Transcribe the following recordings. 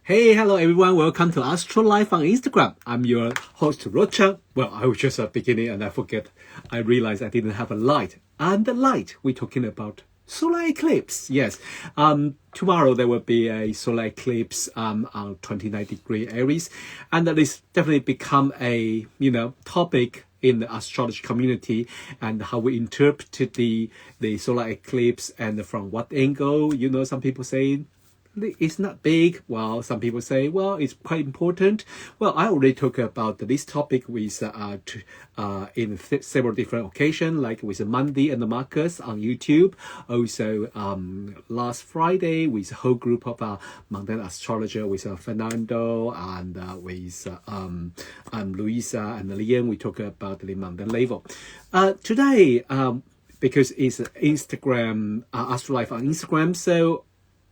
Hey, hello everyone. Welcome to Astro Life on Instagram. I'm your host, Rocha. Well, I was just beginning and I realized I didn't have a light. And the light, we're talking about solar eclipse. Yes. Tomorrow there will be a solar eclipse on 29-degree Aries. And that is definitely become a, topic in the astrology community and how we interpret the solar eclipse and from what angle. Some people say it's not big. Well, some people say, well, it's quite important. Well, I already talked about this topic with in several different occasions, like with Mandy and Marcus on YouTube. Also, last Friday with a whole group of mundane astrologer with Fernando and with Luisa and Lian. We talk about the mundane level. Today, because it's Instagram, Astro Life on Instagram, so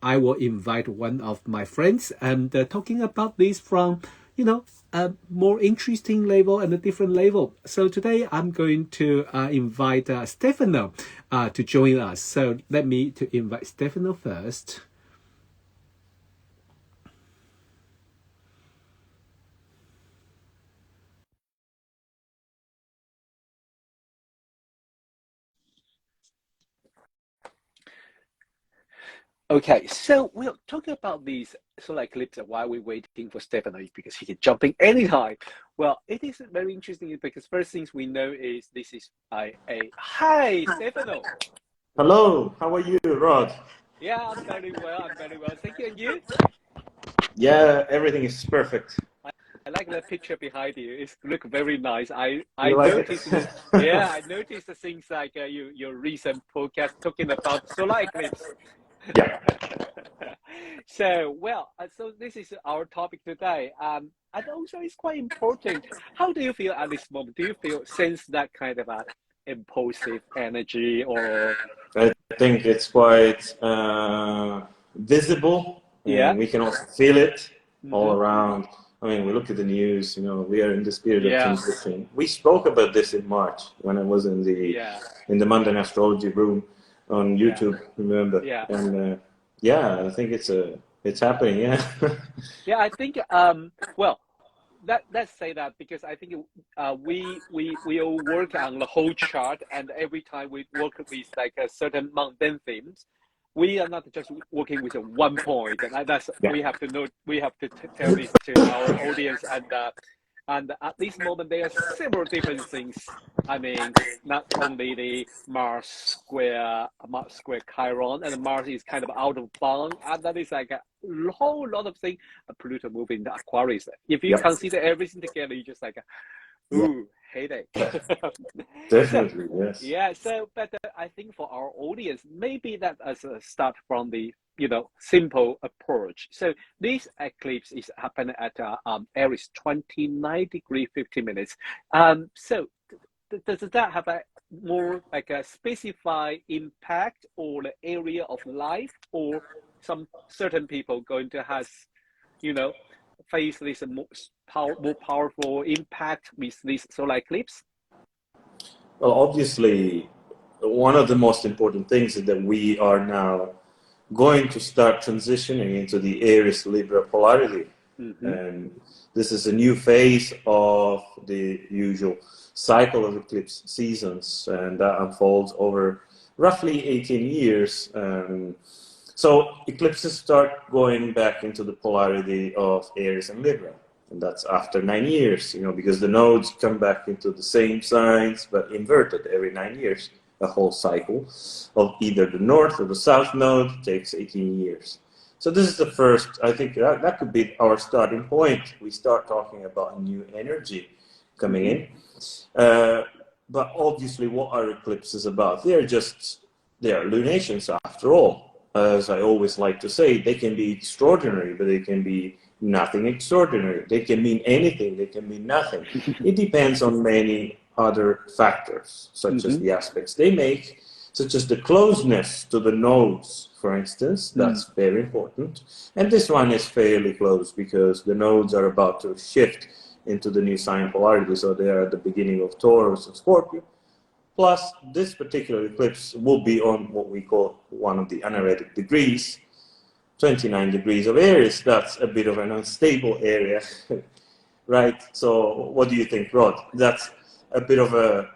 I will invite one of my friends and talking about this from, a more interesting level and a different level. So today I'm going to invite Stefano to join us. So let me to invite Stefano first. Okay, so we're talking about these solar eclipse and why we're waiting for Stefano is because he can jump in anytime. Well, it is very interesting because first things we know is this is a hi Stefano. Hello, how are you, Rod? Yeah, I'm very well. Thank you. And you? Yeah, everything is perfect. I like the picture behind you. It looks very nice. I like noticed it? I noticed the things like your recent podcast talking about solar eclipse. Yeah. So so this is our topic today. And also it's quite important. How do you feel at this moment? Do you sense that kind of a impulsive energy or? I think it's quite visible, Yeah. and we can also feel it all around. I mean, we look at the news, we are in this period of transition. We spoke about this in March when I was in the Monday Astrology room on YouTube, remember? Yeah. And I think it's happening, yeah. Yeah, I think well, let's say that because I think we all work on the whole chart, and every time we work with like a certain mundane themes, we are not just working with a one point, and that's we have to know. We have to tell this to our audience, and at this moment there are several different things. I mean, not only the Mars square Chiron, and Mars is kind of out of bound, and that is like a whole lot of things. Pluto moving into Aquarius. If you consider everything together, you just like, ooh, headache. Definitely, yes. Yeah. So, but I think for our audience, maybe that as a start from the simple approach. So this eclipse is happening at Aries 29-degree 50 minutes. So does that have a more like a specified impact or the area of life, or some certain people going to has face this more powerful impact with this solar eclipse? Well, obviously, one of the most important things is that we are now going to start transitioning into the Aries Libra polarity. And this is a new phase of the usual cycle of eclipse seasons, and that unfolds over roughly 18 years. So eclipses start going back into the polarity of Aries and Libra. And that's after 9 years, because the nodes come back into the same signs, but inverted every 9 years. A whole cycle of either the north or the south node takes 18 years. So this is the first, I think that could be our starting point. We start talking about a new energy coming in. But obviously what are eclipses about? They are lunations after all. As I always like to say, they can be extraordinary, but they can be nothing extraordinary. They can mean anything, they can mean nothing. It depends on many other factors, such as the aspects they make, such as the closeness to the nodes, for instance. That's very important. And this one is fairly close because the nodes are about to shift into the new sign polarity, so they are at the beginning of Taurus and Scorpio. Plus, this particular eclipse will be on what we call one of the anaretic degrees, 29 degrees of Aries. That's a bit of an unstable area, right? So what do you think, Rod? That's a bit of a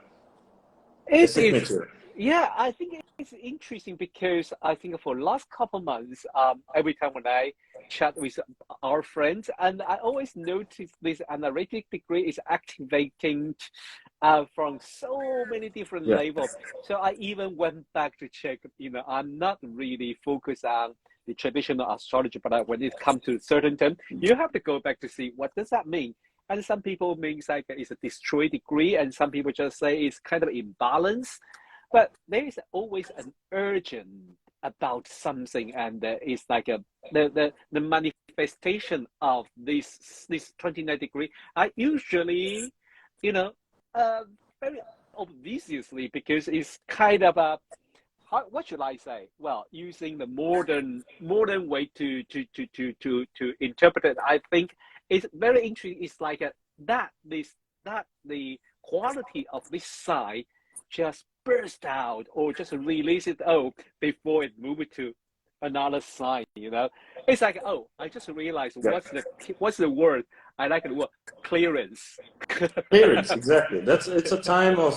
signature. Yeah, I think it's interesting because I think for last couple months, every time when I chat with our friends, and I always notice this anaretic degree is activating from so many different Yeah. levels. So I even went back to check, I'm not really focused on the traditional astrology, but when it comes to certain term, you have to go back to see what does that mean. And some people means like it's a destroy degree, and some people just say it's kind of imbalance. But there is always an urgent about something, and it's like the manifestation of this 29 degree. I usually, very obviously, because it's kind of a what should I say? Well, using the modern way to interpret it, I think it's very interesting. It's like that the quality of this sign just burst out or just release it before it moved to another sign. It's like I just realized what's the word. I like the word clearance. Clearance, exactly. It's a time of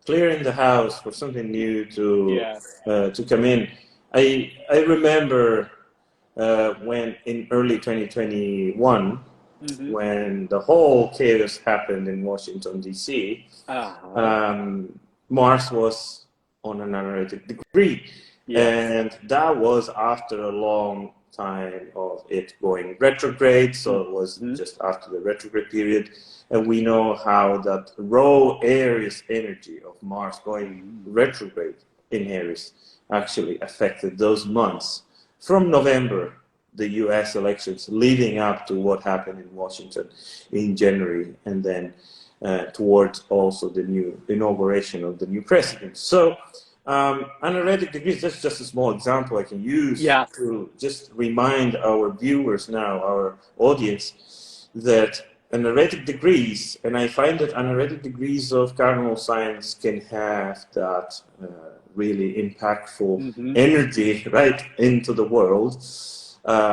clearing the house for something new to come in. I remember when in early 2021, when the whole chaos happened in Washington D.C. Mars was on an anaretic degree, and that was after a long time of it going retrograde. So it was just after the retrograde period, and we know how that raw Aries energy of Mars going retrograde in Aries actually affected those months from November, the US elections leading up to what happened in Washington in January, and then towards also the new inauguration of the new president. So anaretic degrees, that's just a small example I can use to just remind our viewers now, our audience, that anaretic degrees, and I find that anaretic degrees of cardinal signs can have that really impactful energy right into the world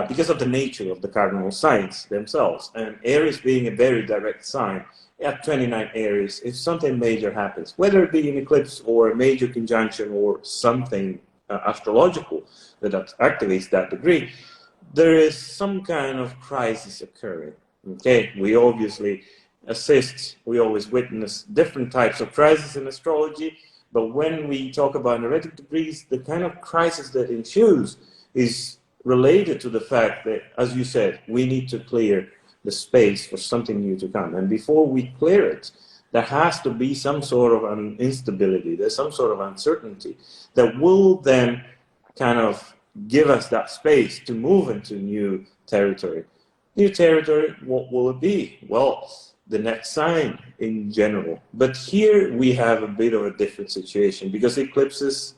because of the nature of the cardinal signs themselves. And Aries being a very direct sign, at 29 Aries, if something major happens, whether it be an eclipse or a major conjunction or something astrological that activates that degree, there is some kind of crisis occurring. Okay, we obviously we always witness different types of crises in astrology, but when we talk about anaretic degrees, the kind of crisis that ensues is related to the fact that, as you said, we need to clear the space for something new to come. And before we clear it, there has to be some sort of an instability, there's some sort of uncertainty that will then kind of give us that space to move into new territory. New territory, what will it be? Well, the next sign in general. But here we have a bit of a different situation because eclipses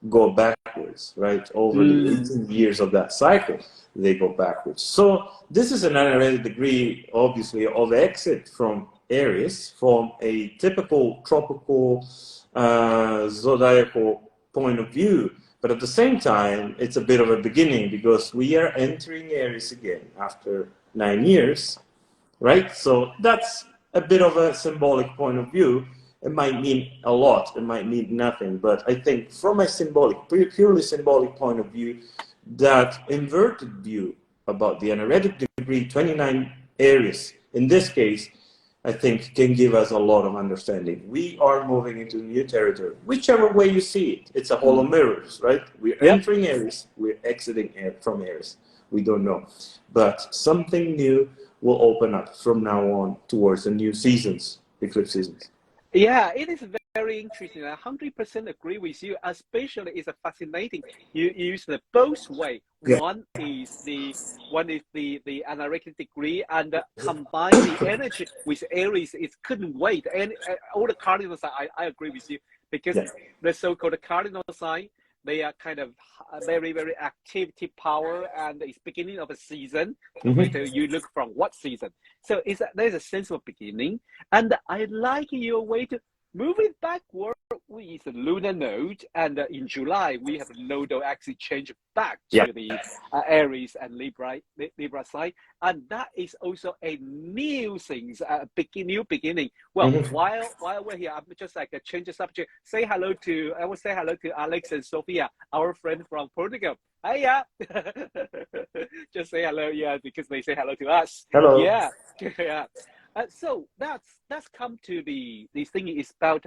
go backwards, right? Over the 18 years of that cycle, they go backwards. So this is an anaretic degree, obviously, of exit from Aries, from a typical tropical zodiacal point of view. But at the same time, it's a bit of a beginning because we are entering Aries again after 9 years, right? So that's a bit of a symbolic point of view. It might mean a lot, it might mean nothing, but I think from a purely symbolic point of view, that inverted view about the anaretic degree, 29 Aries, in this case, I think can give us a lot of understanding. We are moving into new territory, whichever way you see it. It's a hall of mirrors, right? We're entering Aries, we're exiting from Aries. We don't know. But something new will open up from now on towards the new seasons, eclipse seasons. Yeah, it is very interesting. I 100% agree with you. Especially, it's fascinating. You use the both way. One is the anaretic degree, and combine the energy with Aries. It couldn't wait. And all the cardinal sign, I agree with you because the so-called cardinal sign, they are kind of very, very activity power, and it's beginning of a season. No matter you look from what season. So there's a sense of beginning, and I like your way to move it backward. is a lunar node, and in July we have a nodal axis change back Yeah. to the Aries and Libra sign, and that is also a new things, new beginning. Well, while we're here, I'm just like a change the subject. I will say hello to Alex and Sophia, our friend from Portugal. Hiya. Just say hello, yeah, because they say hello to us. Hello. Yeah, yeah. So that's come to the thing is about,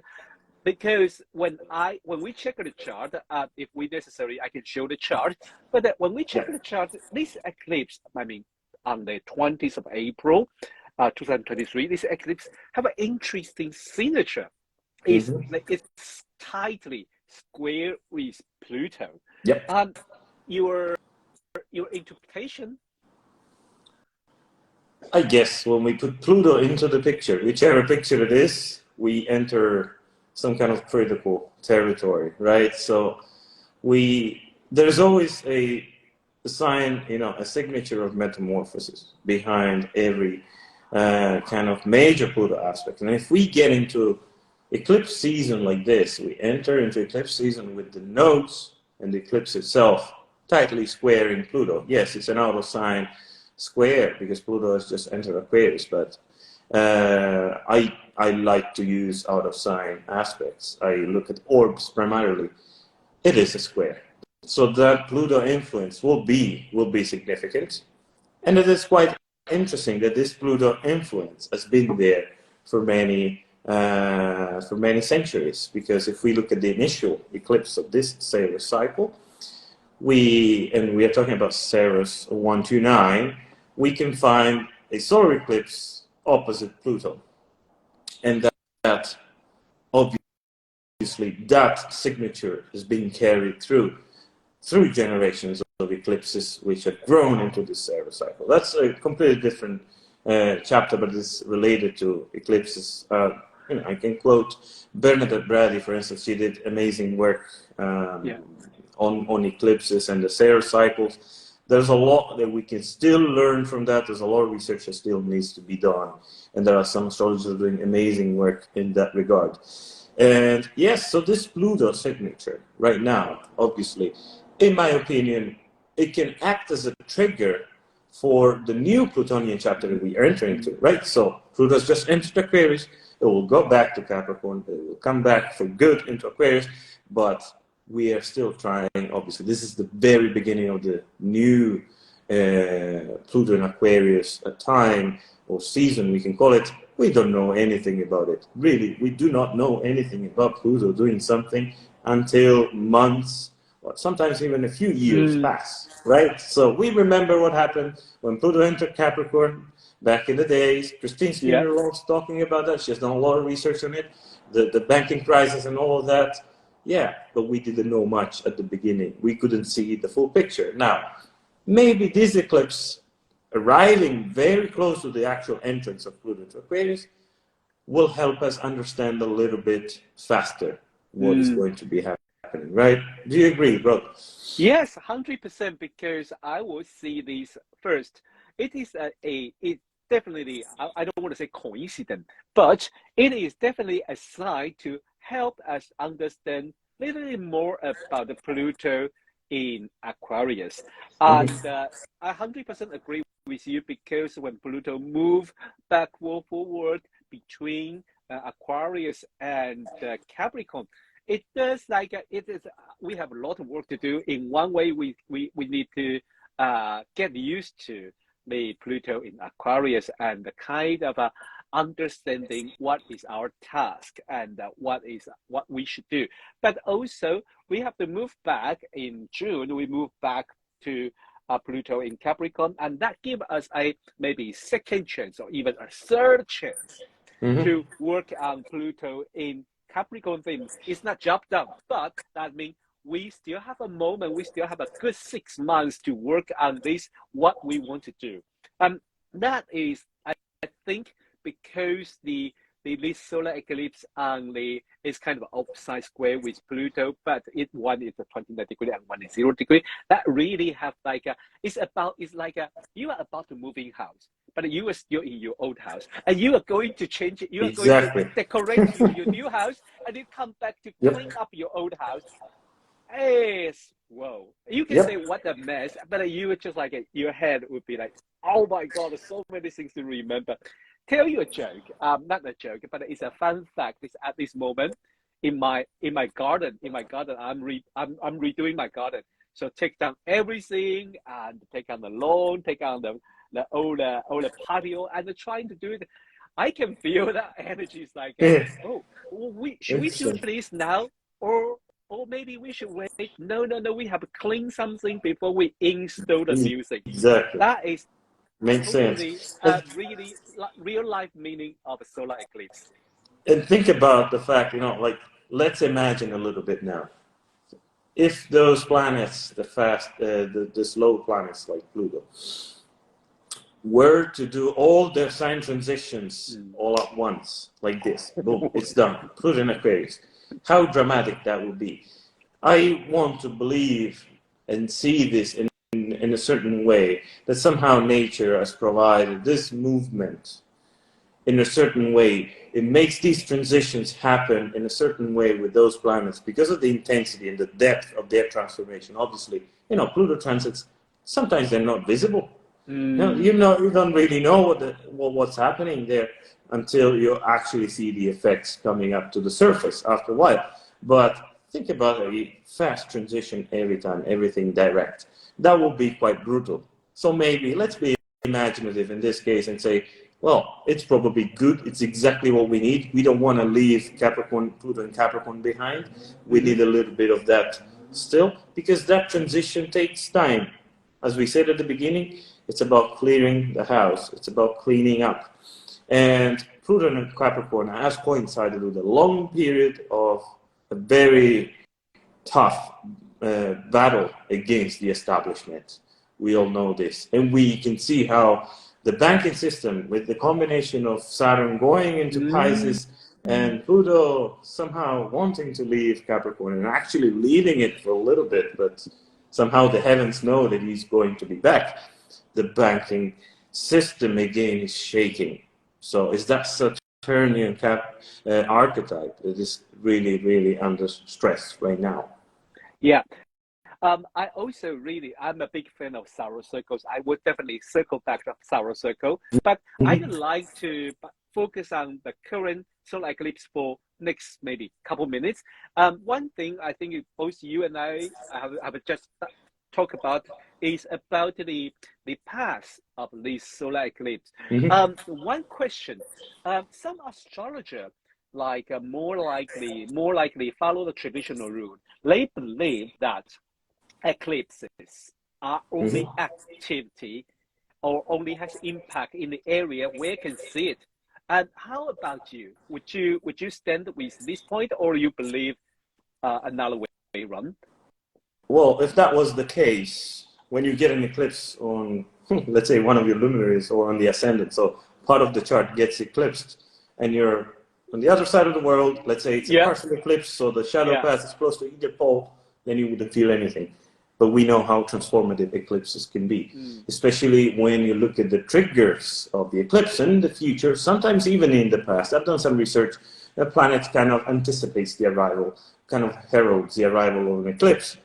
because when we check the chart, if we necessary, I can show the chart. But when we check the chart, this eclipse, I mean, on the 20th of April, 2023, this eclipse have an interesting signature. It's tightly square with Pluto. Yep. Your interpretation? I guess when we put Pluto into the picture, whichever picture it is, we enter some kind of critical territory, right? So there's always a sign, a signature of metamorphosis behind every kind of major Pluto aspect. And if we get into eclipse season like this, we enter into eclipse season with the nodes and the eclipse itself tightly squaring Pluto. Yes, it's an out of sign square because Pluto has just entered Aquarius, but I like to use out of sign aspects. I look at orbs primarily. It is a square, so that Pluto influence will be significant, and it is quite interesting that this Pluto influence has been there for many centuries. Because if we look at the initial eclipse of this solar cycle, we are talking about Ceres 129, we can find a solar eclipse opposite Pluto. And that obviously, that signature is being carried through generations of eclipses which have grown into the Ceres cycle. That's a completely different chapter, but it's related to eclipses. I can quote Bernadette Brady, for instance. She did amazing work on eclipses and the Ceres cycles. There's a lot that we can still learn from that. There's a lot of research that still needs to be done. And there are some astrologers doing amazing work in that regard. And yes, so this Pluto signature right now, obviously, in my opinion, it can act as a trigger for the new Plutonian chapter that we are entering into, right? So Pluto's just entered Aquarius. It will go back to Capricorn. It will come back for good into Aquarius. But we are still trying, obviously. This is the very beginning of the new Pluto in Aquarius time or season, we can call it. We don't know anything about it. Really, we do not know anything about Pluto doing something until months or sometimes even a few years pass, right? So we remember what happened when Pluto entered Capricorn back in the days. Christine Skinner loves talking about that. She has done a lot of research on it, the banking crisis and all of that. Yeah, but we didn't know much at the beginning. We couldn't see the full picture. Now, maybe this eclipse arriving very close to the actual entrance of Pluto to Aquarius will help us understand a little bit faster what is going to be happening, right? Do you agree, bro? Yes, 100%, because I will see this first. It is it definitely, I don't want to say coincidence, but it is definitely a sign to help us understand a little bit more about the Pluto in Aquarius. And I 100% agree with you, because when Pluto move backward, forward between Aquarius and Capricorn, it does we have a lot of work to do. In one way, we need to get used to the Pluto in Aquarius and the kind of understanding what is our task and what we should do. But also we have to move back in June. We move back to Pluto in Capricorn, and that gives us a maybe second chance or even a third chance to work on Pluto in Capricorn theme. It's not job done, but that means we still have a moment, we still have a good 6 months to work on this, what we want to do. That is, I think, because this solar eclipse is kind of opposite square with Pluto, but one is a 29 degree and one is 0 degree. That really have you are about to move in house, but you are still in your old house, and you are going to change it. You are going Exactly. to decorate your new house, and you come back to clean up your old house. Whoa! You can say what a mess, but you would just like your head would be like, oh my God, there's so many things to remember. Tell you a joke, not a joke, but it's a fun fact. Is at this moment in my garden, I'm redoing my garden. So take down everything and take down the lawn, take down the old patio, and trying to do it. I can feel that energy is like, should we do this now, or maybe we should wait? No, we have to clean something before we install the music. Exactly. That is makes totally, sense. really real life meaning of a solar eclipse. And think about the fact, like, let's imagine a little bit now. If those planets, the slow planets like Pluto, were to do all their sign transitions all at once, like this, boom, it's done, put in Aquarius, how dramatic that would be. I want to believe and see this in a certain way, that somehow nature has provided this movement in a certain way. It makes these transitions happen in a certain way with those planets because of the intensity and the depth of their transformation. Obviously, Pluto transits, sometimes they're not visible. You don't really know what's happening there until you actually see the effects coming up to the surface after a while. But think about a fast transition every time, everything direct. That will be quite brutal. So maybe let's be imaginative in this case and say, well, it's probably good. It's exactly what we need. We don't want to leave Pluto and Capricorn behind. We need a little bit of that still, because that transition takes time. As we said at the beginning, it's about clearing the house. It's about cleaning up. And Pluto and Capricorn has coincided with a long period of a very tough battle against the establishment. We all know this. And we can see how the banking system, with the combination of Saturn going into Pisces and Pluto somehow wanting to leave Capricorn and actually leaving it for a little bit, but somehow the heavens know that he's going to be back. The banking system again is shaking. So is that Saturnian archetype that is really, really under stress right now? Yeah. I also I'm a big fan of solar circles. I would definitely circle back to solar circle, but I'd like to focus on the current solar eclipse for next maybe couple minutes. One thing I think both you and I have just talked about is about the path of this solar eclipse. One question: some astrologer more likely follow the traditional rule. They believe that eclipses are only activity or only has impact in the area where you can see it. And how about you? Would you stand with this point, or you believe another way around? Well, if that was the case, when you get an eclipse on, let's say, one of your luminaries or on the ascendant, so part of the chart gets eclipsed, and you're on the other side of the world, let's say it's a partial eclipse, so the shadow path is close to either pole, then you wouldn't feel anything. But we know how transformative eclipses can be, especially when you look at the triggers of the eclipse in the future, sometimes even in the past. I've done some research. The planet kind of anticipates the arrival, kind of heralds the arrival of an eclipse.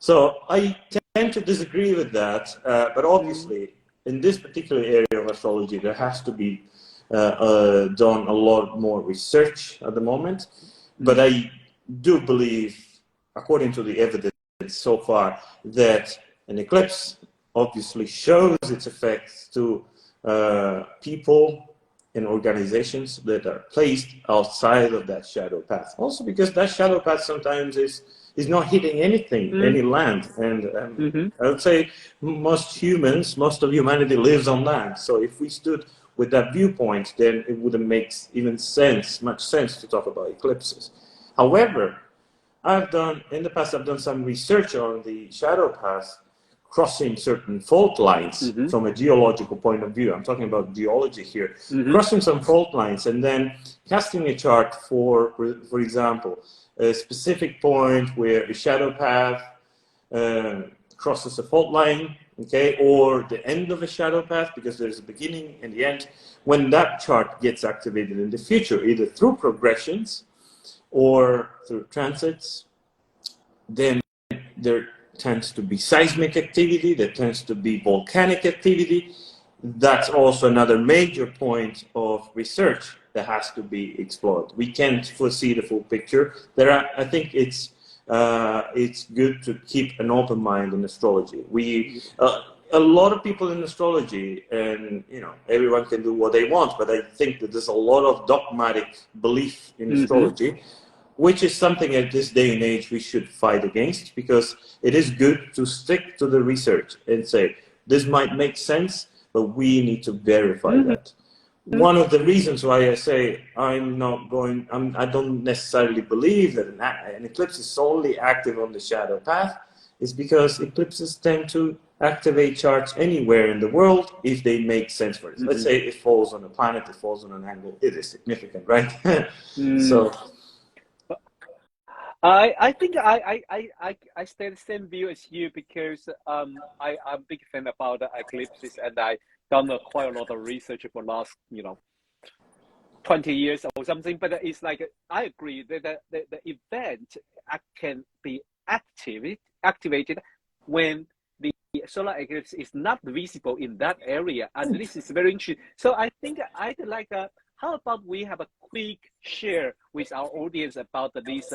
So I tend to disagree with that, but obviously in this particular area of astrology, there has to be done a lot more research at the moment. But I do believe, according to the evidence so far, that an eclipse obviously shows its effects to people and organizations that are placed outside of that shadow path. Also because that shadow path sometimes is not hitting anything, any land. And I would say most of humanity lives on land. So if we stood with that viewpoint, then it wouldn't make even much sense to talk about eclipses. However, in the past, I've done some research on the shadow path crossing certain fault lines from a geological point of view. I'm talking about geology here. Crossing some fault lines and then casting a chart for example, a specific point where a shadow path crosses a fault line okay, or the end of a shadow path, because there's a beginning and the end. When that chart gets activated in the future, either through progressions or through transits, then there tends to be seismic activity, there tends to be volcanic activity. That's also another major point of research that has to be explored. We can't foresee the full picture. I think it's good to keep an open mind in astrology. A lot of people in astrology, and everyone can do what they want, but I think that there's a lot of dogmatic belief in astrology, which is something at this day and age we should fight against, because it is good to stick to the research and say, this might make sense, but we need to verify that. One of the reasons why I say I don't necessarily believe that an eclipse is solely active on the shadow path is because eclipses tend to activate charts anywhere in the world if they make sense for it. Let's say it falls on a planet, it falls on an angle, it is significant, right? So I think I stay the same view as you, because I'm a big fan about the eclipses, and I done quite a lot of research for last 20 years or something. But it's like, I agree that the event can be activated when the solar eclipse is not visible in that area, and this is very interesting. So I think I'd like how about we have a quick share with our audience about this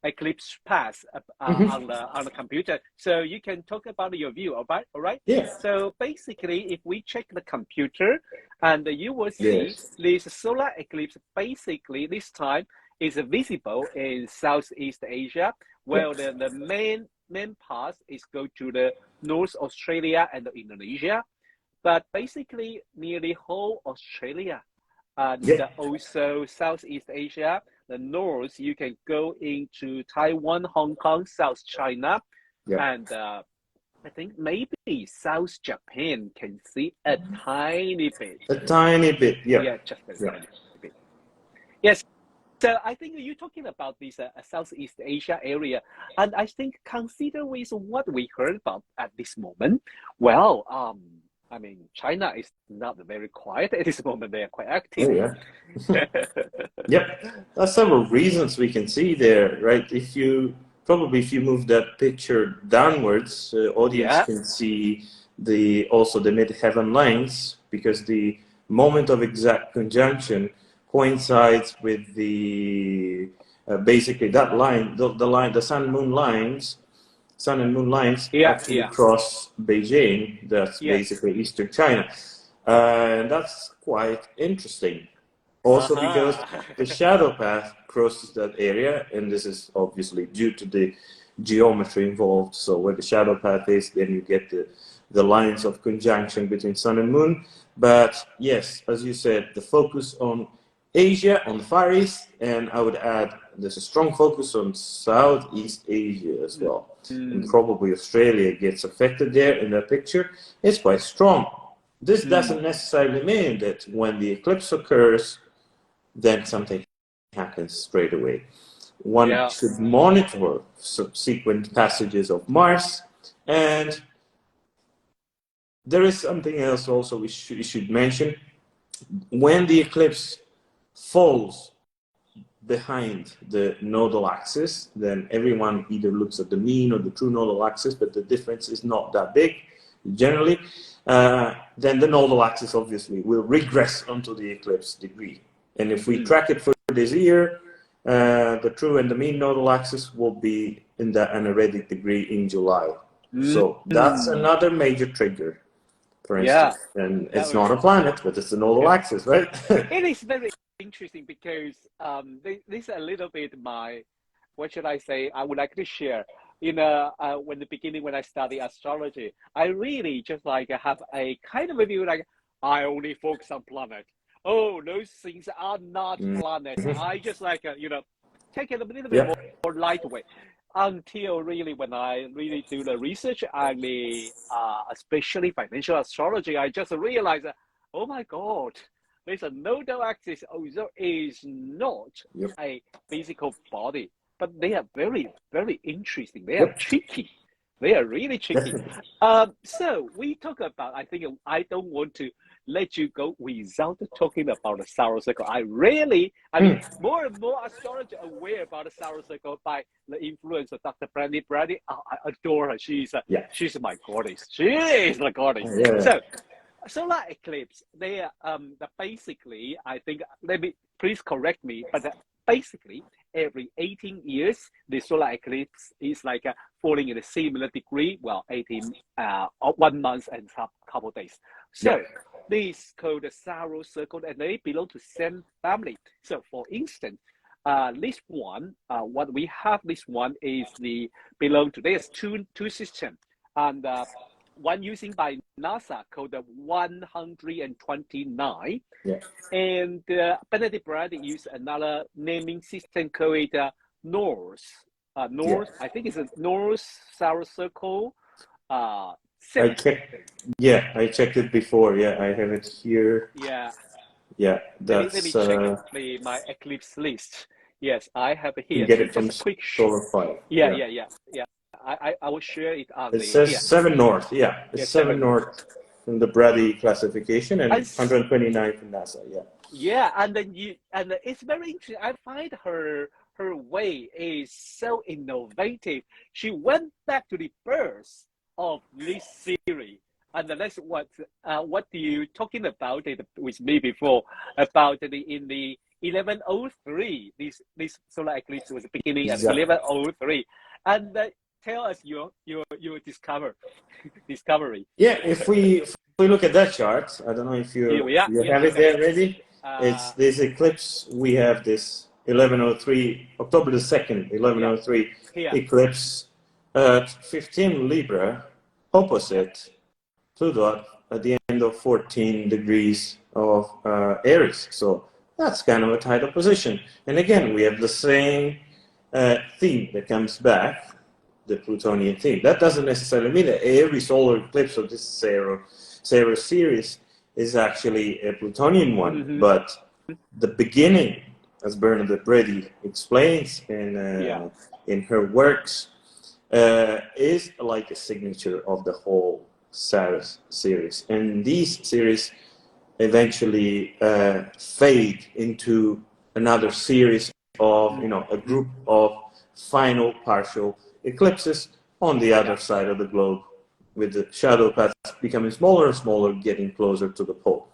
eclipse path on the computer, so you can talk about your view. All right. yeah. So basically, if we check the computer, and you will see this solar eclipse, basically this time is visible in Southeast Asia, where the main path is go to the North Australia and Indonesia, but basically nearly whole Australia, and also Southeast Asia. The north, you can go into Taiwan, Hong Kong, South China, and I think maybe South Japan can see a tiny bit. A tiny bit, Yeah, just a tiny bit. Yes. So I think you're talking about this Southeast Asia area, and I think consider with what we heard about at this moment. Well, I mean, China is not very quiet at this moment. They are quite active. Oh, yeah. Yep. There's several reasons we can see there, right? If you move that picture downwards, audience can see also the mid-heaven lines, because the moment of exact conjunction coincides with the basically that line, the sun and moon lines actually cross Beijing. That's basically Eastern China, and that's quite interesting. Also, because the shadow path crosses that area, and this is obviously due to the geometry involved. So where the shadow path is, then you get the lines of conjunction between sun and moon. But yes, as you said, the focus on Asia, on the Far East, and I would add there's a strong focus on Southeast Asia as well. And probably Australia gets affected there in that picture. It's quite strong. This doesn't necessarily mean that when the eclipse occurs, then something happens straight away. One should monitor subsequent passages of Mars, and there is something else also we should mention. When the eclipse falls behind the nodal axis, then everyone either looks at the mean or the true nodal axis, but the difference is not that big generally. Then the nodal axis obviously will regress onto the eclipse degree. And if we track it for this year, the true and the mean nodal axis will be in the anaretic degree in July. So that's another major trigger, for instance. And it's not a planet, but it's the nodal axis, right? It is very interesting, because this is a little bit what should I say, I would like to share. When I study astrology, I really just like have a kind of a view, like I only focus on planet. Oh, those things are not planets. I just like, take it a little bit more lightweight, until really when I really do the research on the, especially financial astrology, I just realized that, oh my God, there's a nodal axis, although is not a physical body, but they are very, very interesting. They are tricky. They are really tricky. Definitely. So we talk about, I think I don't want to let you go without talking about the solar cycle. I mean, more and more astrologers are aware about the solar cycle by the influence of Dr. Brandy. Brandy, I adore her. She's my goddess. She is the goddess. Yeah. So, solar eclipse, they are basically, I think, please correct me, but basically every 18 years, the solar eclipse is like falling in a similar degree, 1 month and a couple days. So this called the Solar Circle, and they belong to same family. So for instance, this one, what we have, this one is there's two systems, and one using by NASA called the 129, and Benedict Bradley used another naming system called North. I think it's a North Solar Circle. I checked it before. Yeah, I have it here. Yeah, that's. Let me check my eclipse list. Yes, I have it here. You get it just from a quick Solar 5. Yeah. I will share it on it says 7 north. Yeah, it's 7 north from the Brady classification and 129 from NASA. Yeah, and it's very interesting. I find her way is so innovative. She went back to the birth of this series, and that's what you talking about it with me before about in the 1103. This solar eclipse was beginning at 1103, and tell us your discovery. Yeah, if we look at that chart, I don't know if you have it there ready. It's this eclipse. We have this 1103, October the 2nd, 1103 eclipse at 15 Libra, opposite Pluto at the end of 14 degrees of Aries. So that's kind of a tidal position. And again, we have the same theme that comes back, the Plutonian theme. That doesn't necessarily mean that every solar eclipse of this Solar series is actually a Plutonian one, but the beginning, as Bernadette Brady explains in her works, is like a signature of the whole Saros series. And these series eventually fade into another series of, a group of final partial eclipses on the other side of the globe, with the shadow paths becoming smaller and smaller, getting closer to the pole.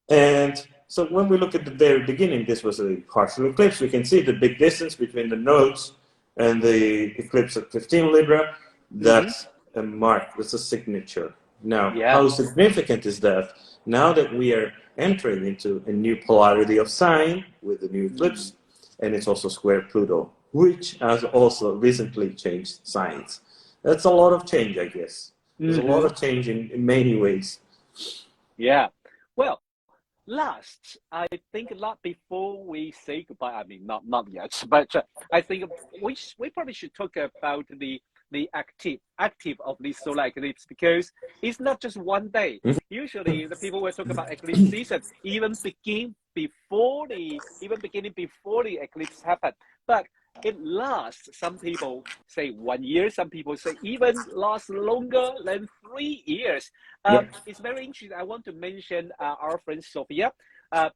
And so when we look at the very beginning, this was a partial eclipse. We can see the big distance between the nodes and the eclipse at 15 Libra. That's a mark, that's a signature. Now, how significant is that? Now that we are entering into a new polarity of sign with the new eclipse, and it's also square Pluto, which has also recently changed signs. That's a lot of change, I guess. There's a lot of change in many ways. Yeah. Well, last, I think not before we say goodbye, I mean, not yet, but I think we probably should talk about the active of this solar eclipse, because it's not just one day. Usually the people will talk about eclipse season even beginning before the eclipse happened, but it lasts. Some people say 1 year, some people say even lasts longer than 3 years. It's very interesting. I want to mention our friend Sophia,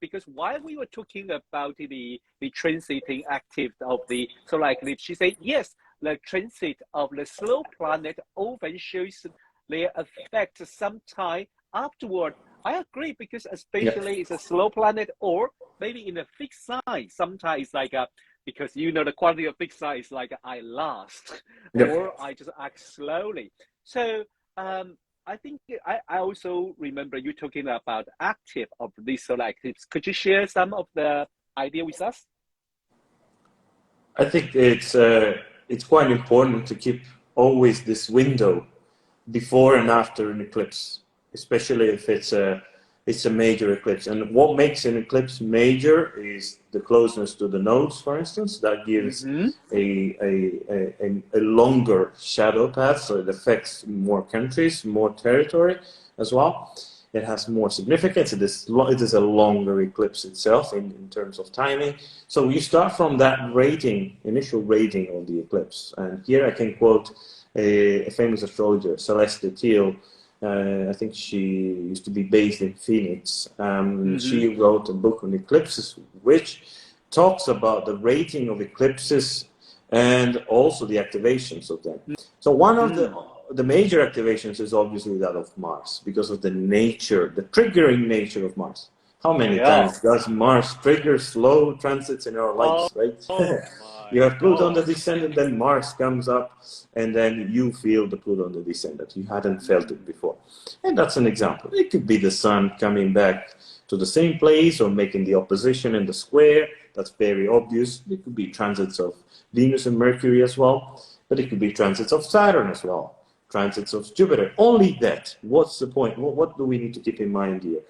because while we were talking about the transiting active of the solar eclipse, she said yes, the transit of the slow planet often shows their effect sometime afterward. I agree, because especially it's a slow planet, or maybe in a fixed sign. Sometimes it's like because the quality of fixed sign is like I last, or I just act slowly. So I think I also remember you talking about active of this solar eclipse. Could you share some of the idea with us? I think it's quite important to keep always this window before and after an eclipse, especially if it's a major eclipse. And what makes an eclipse major is the closeness to the nodes, for instance. That gives a longer shadow path, so it affects more countries, more territory as well. It has more significance. It is a longer eclipse itself in terms of timing. So you start from that initial rating of the eclipse. And here I can quote a famous astrologer, Celeste Teal. I think she used to be based in Phoenix. She wrote a book on eclipses, which talks about the rating of eclipses and also the activations of them. So one of the major activations is obviously that of Mars, because of the nature, the triggering nature of Mars. How many times does Mars trigger slow transits in our lives, right? You have Pluto on the descendant, then Mars comes up, and then you feel the Pluto on the descendant. You hadn't felt it before. And that's an example. It could be the Sun coming back to the same place or making the opposition and the square. That's very obvious. It could be transits of Venus and Mercury as well, but it could be transits of Saturn as well, transits of Jupiter. Only that. What's the point? What do we need to keep in mind here?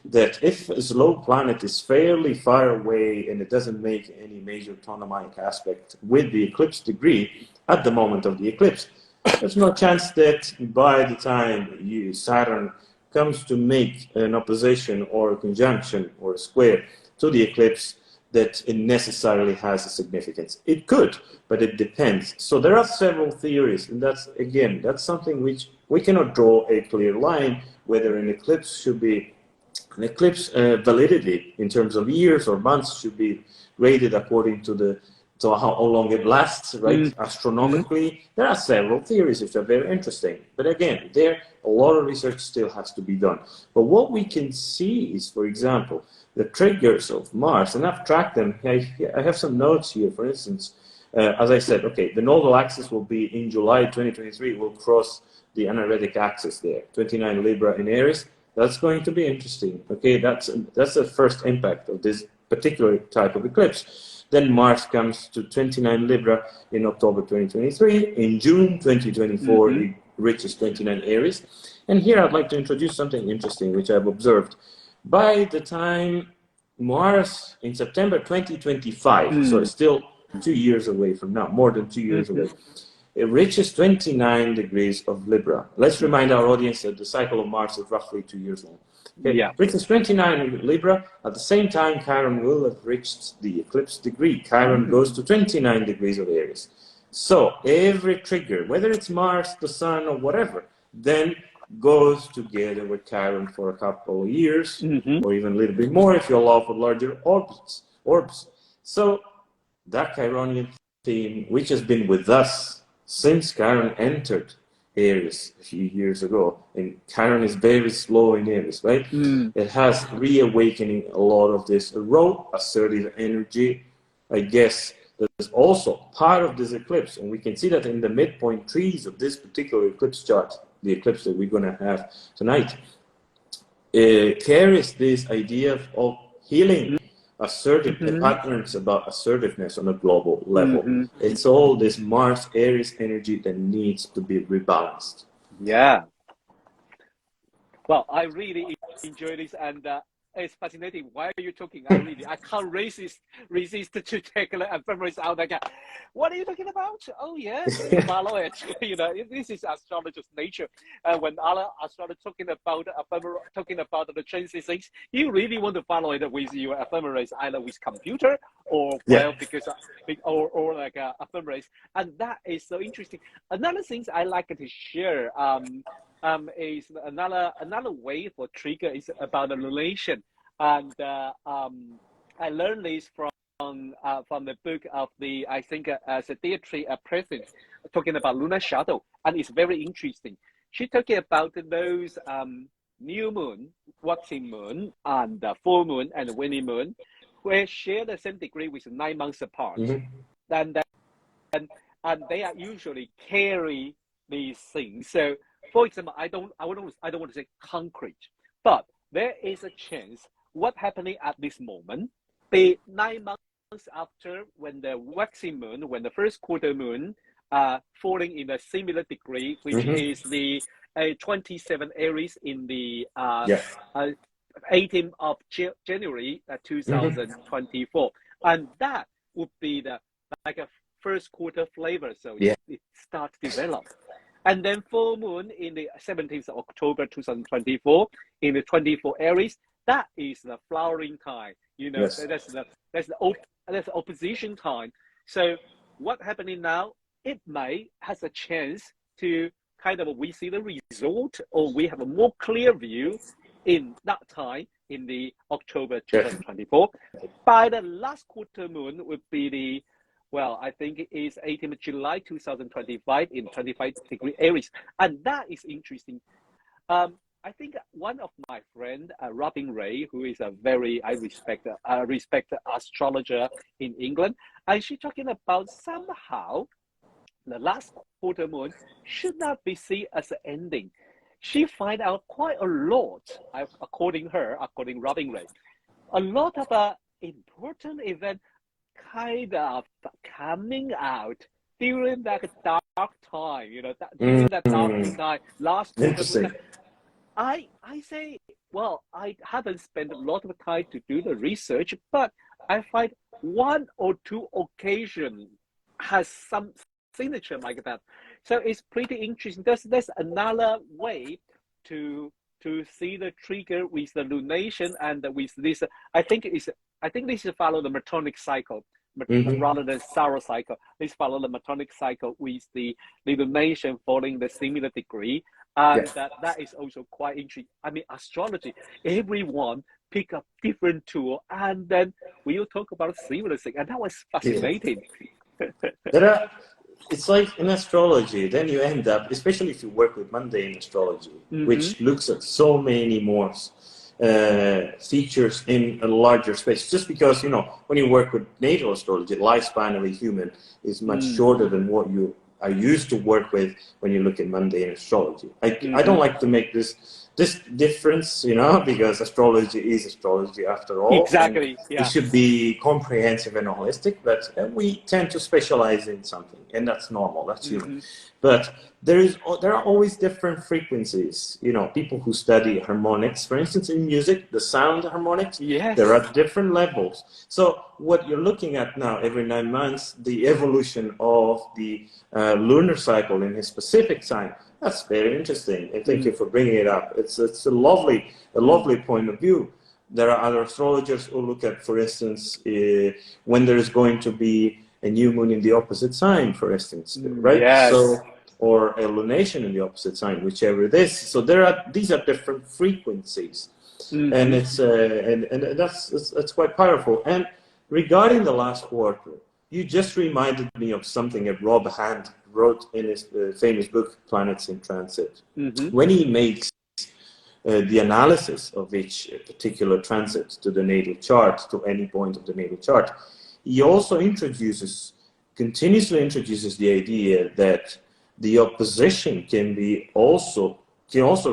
That if a slow planet is fairly far away and it doesn't make any major tonemaic aspect with the eclipse degree at the moment of the eclipse, there's no chance that by the time Saturn comes to make an opposition or a conjunction or a square to the eclipse, that it necessarily has a significance. It could, but it depends. So there are several theories, and that's something which we cannot draw a clear line whether an eclipse should be an eclipse validity in terms of years or months should be rated according to how long it lasts, right? Astronomically, there are several theories which are very interesting. But again, a lot of research still has to be done. But what we can see is, for example, the triggers of Mars, and I've tracked them. I have some notes here, for instance. As I said, okay, the nodal axis will be in July 2023, will cross the anaretic axis there, 29 Libra in Aries. That's going to be interesting. Okay, that's the first impact of this particular type of eclipse. Then Mars comes to 29 Libra in October 2023. In June 2024, it reaches 29 Aries. And here I'd like to introduce something interesting, which I've observed. By the time Mars in September 2025, so it's still 2 years away from now, more than 2 years away, it reaches 29 degrees of Libra. Let's remind our audience that the cycle of Mars is roughly 2 years long. Okay? Yeah. Reaches 29 Libra. At the same time, Chiron will have reached the eclipse degree. Chiron goes to 29 degrees of Aries. So every trigger, whether it's Mars, the Sun, or whatever, then goes together with Chiron for a couple of years, or even a little bit more if you allow for larger orbs. So that Chironian theme, which has been with us since Chiron entered Aries a few years ago, and Chiron is very slow in Aries, right? It has reawakening a lot of this raw, assertive energy. I guess there's also part of this eclipse, and we can see that in the midpoint trees of this particular eclipse chart, the eclipse that we're going to have tonight, carries this idea of healing, assertive patterns about assertiveness on a global level. It's all this Mars Aries energy that needs to be rebalanced. Yeah. Well, I really enjoy this, and it's fascinating. Why are you talking? I can't resist to take a ephemeris out again. What are you talking about? Oh yeah, follow it. You know, this is astrologer's nature. When other astrologers talking about the transitions, you really want to follow it with your ephemeris, either with computer or because or like ephemeris, and that is so interesting. Another thing I like to share. Is another way for trigger is about the relation, and I learned this from the book of the Psychiatry Presence, talking about lunar shadow, and it's very interesting. She talking about those new moon, waxing moon, and full moon and waning moon, where share the same degree with 9 months apart, and they are usually carry these things. So, for example, I don't want to say concrete, but there is a chance what happening at this moment, the 9 months after, when the waxing moon, when the first quarter moon falling in a similar degree, which is the 27 Aries in the 18th of January 2024, and that would be the like a first quarter flavor, so it starts to develop. And then full moon in the 17th of October 2024 in the 24 Aries, that is the flowering time. You know, that's the opposition time. So what happening now? It may has a chance to kind of we see the result, or we have a more clear view in that time in the October 2024. By the last quarter moon would be the, well, I think it is 18th July 2025 in 25-degree Aries, and that is interesting. I think one of my friend, Robin Ray, who is a very I respect astrologer in England, and she talking about somehow the last quarter moon should not be seen as an ending. She find out quite a lot, according Robin Ray, a lot of important event kind of coming out during that dark time, during that dark time, last quarter moon. I say, well, I haven't spent a lot of time to do the research, but I find one or two occasions has some signature like that. So it's pretty interesting. There's another way to see the trigger with the lunation and with this. I think this is follow the Metonic cycle rather than solar cycle. This follow the Metonic cycle with the lunation following the similar degree. And that is also quite interesting. I mean, astrology, everyone pick up different tool, and then we'll talk about similar thing, and that was fascinating. It's like in astrology, then you end up, especially if you work with mundane astrology, which looks at so many more features in a larger space. Just because, when you work with natal astrology, the lifespan of a human is much shorter than what you are used to work with when you look at mundane astrology. I don't like to make this difference, because astrology is astrology after all. Exactly. Yeah. It should be comprehensive and holistic, but we tend to specialize in something, and that's normal. That's human. But there are always different frequencies. People who study harmonics, for instance, in music, the sound harmonics. Yes. There are different levels. So what you're looking at now, every 9 months, the evolution of the lunar cycle in a specific sign. That's very interesting, and thank you for bringing it up. It's a lovely point of view. There are other astrologers who look at, for instance, when there is going to be a new moon in the opposite sign, for instance, right? Yes. So, or a lunation in the opposite sign, whichever it is. So these are different frequencies, and it's and that's quite powerful. And regarding the last quarter, you just reminded me of something that Rob Hand wrote in his famous book, Planets in Transit. When he makes the analysis of each particular transit to the natal chart, to any point of the natal chart, he also continuously introduces the idea that the opposition can also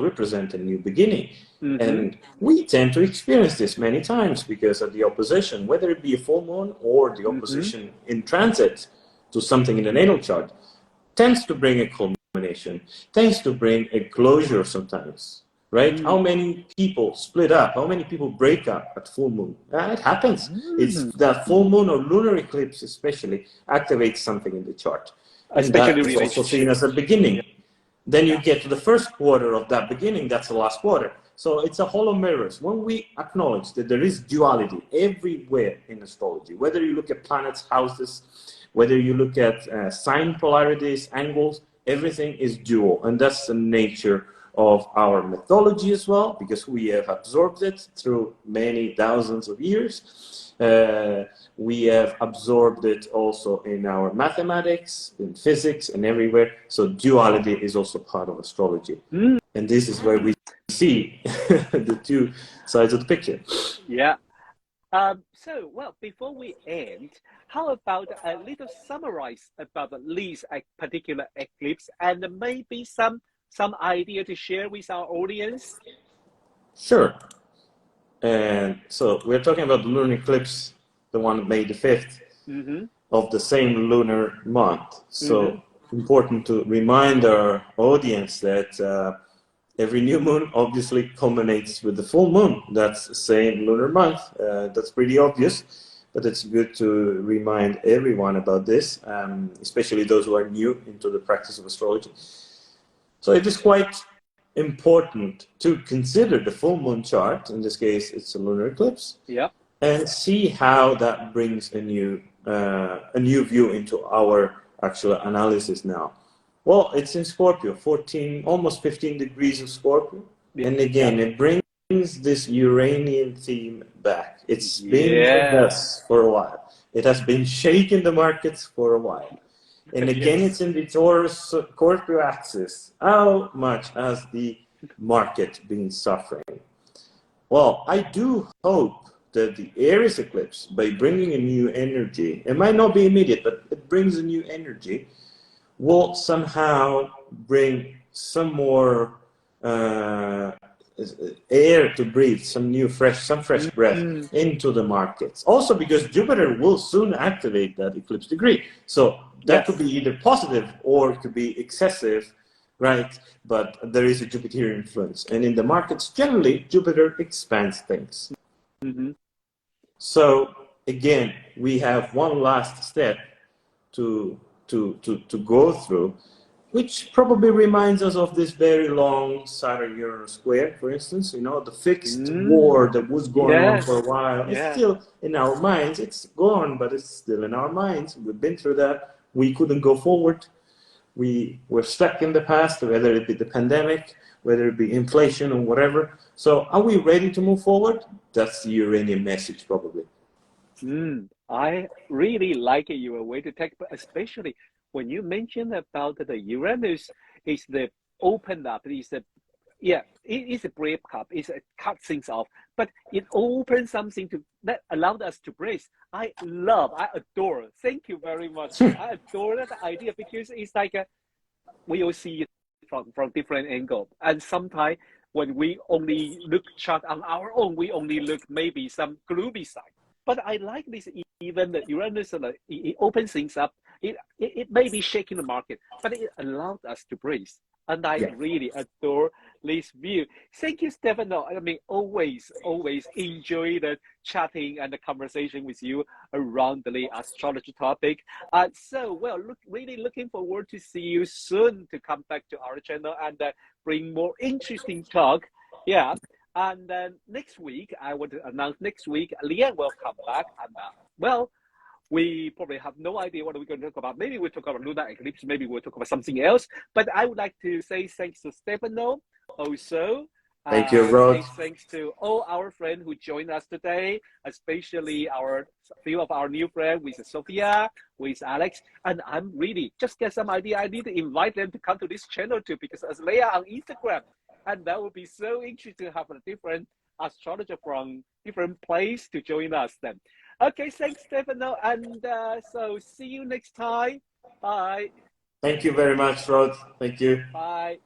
represent a new beginning. And we tend to experience this many times because of the opposition, whether it be a full moon or the opposition in transit to something in the natal chart, tends to bring a culmination, tends to bring a closure sometimes, right? How many people split up? How many people break up at full moon? It happens. It's that full moon or lunar eclipse especially activates something in the chart. And that is also seen as a beginning. Then you get to the first quarter of that beginning, that's the last quarter. So it's a hollow mirrors. When we acknowledge that there is duality everywhere in astrology, whether you look at planets, houses, whether you look at sign polarities, angles, everything is dual. And that's the nature of our mythology as well, because we have absorbed it through many thousands of years. We have absorbed it also in our mathematics, in physics, and everywhere. So duality is also part of astrology. And this is where we see the two sides of the picture. Yeah. So, well, before we end, how about a little summarize about this particular eclipse and maybe some idea to share with our audience? Sure. And so we're talking about the lunar eclipse, the one May the 5th of the same lunar month. So important to remind our audience that every new moon obviously culminates with the full moon. That's the same lunar month. That's pretty obvious, but it's good to remind everyone about this, especially those who are new into the practice of astrology. So it is quite important to consider the full moon chart. In this case, it's a lunar eclipse. Yeah. And see how that brings a new view into our actual analysis now. Well, it's in Scorpio, 14, almost 15 degrees of Scorpio. Yeah. And again, it brings this Uranian theme back. It's been with us for a while. It has been shaking the markets for a while. And again, it's in the Taurus Scorpio axis. How much has the market been suffering? Well, I do hope that the Aries eclipse, by bringing a new energy, it might not be immediate, but it brings a new energy, will somehow bring some more air to breathe, some fresh breath into the markets. Also because Jupiter will soon activate that eclipse degree. So that could be either positive or it could be excessive, right? But there is a Jupiter influence. And in the markets, generally, Jupiter expands things. So again, we have one last step to go through, which probably reminds us of this very long Saturn-Uranus square, for instance. You know, the fixed war that was going on for a while. It's still in our minds. It's gone, but it's still in our minds. We've been through that. We couldn't go forward. We were stuck in the past, whether it be the pandemic, whether it be inflation or whatever. So are we ready to move forward? That's the Uranian message, probably. I really like your way to take, especially when you mentioned about the Uranus is the open up, is the it is a break up, it's a cut things off, but it opens something that allowed us to breathe. I adore. Thank you very much. I adore that idea because it's like we all see it from different angle, and sometimes when we only look chart on our own, we only look maybe some gloomy side. But I like this, even the Uranus, it opens things up. It may be shaking the market, but it allowed us to breathe. And I really adore this view. Thank you, Stefano. I mean, always enjoy the chatting and the conversation with you around the astrology topic. Really looking forward to see you soon to come back to our channel and bring more interesting talk. Yeah. And then next week, I want to announce next week, Leanne will come back. And we probably have no idea what we're going to talk about. Maybe we'll talk about lunar eclipse. Maybe we'll talk about something else. But I would like to say thanks to Stefano also. Thank you, Rod. Thanks to all our friends who joined us today, especially a few of our new friends with Sophia, with Alex. And I'm really just get some idea. I need to invite them to come to this channel too, because as they are on Instagram, and that would be so interesting to have a different astrologer from different place to join us then. Okay, thanks, Stefano. And so see you next time. Bye. Thank you very much, Rod. Thank you. Bye.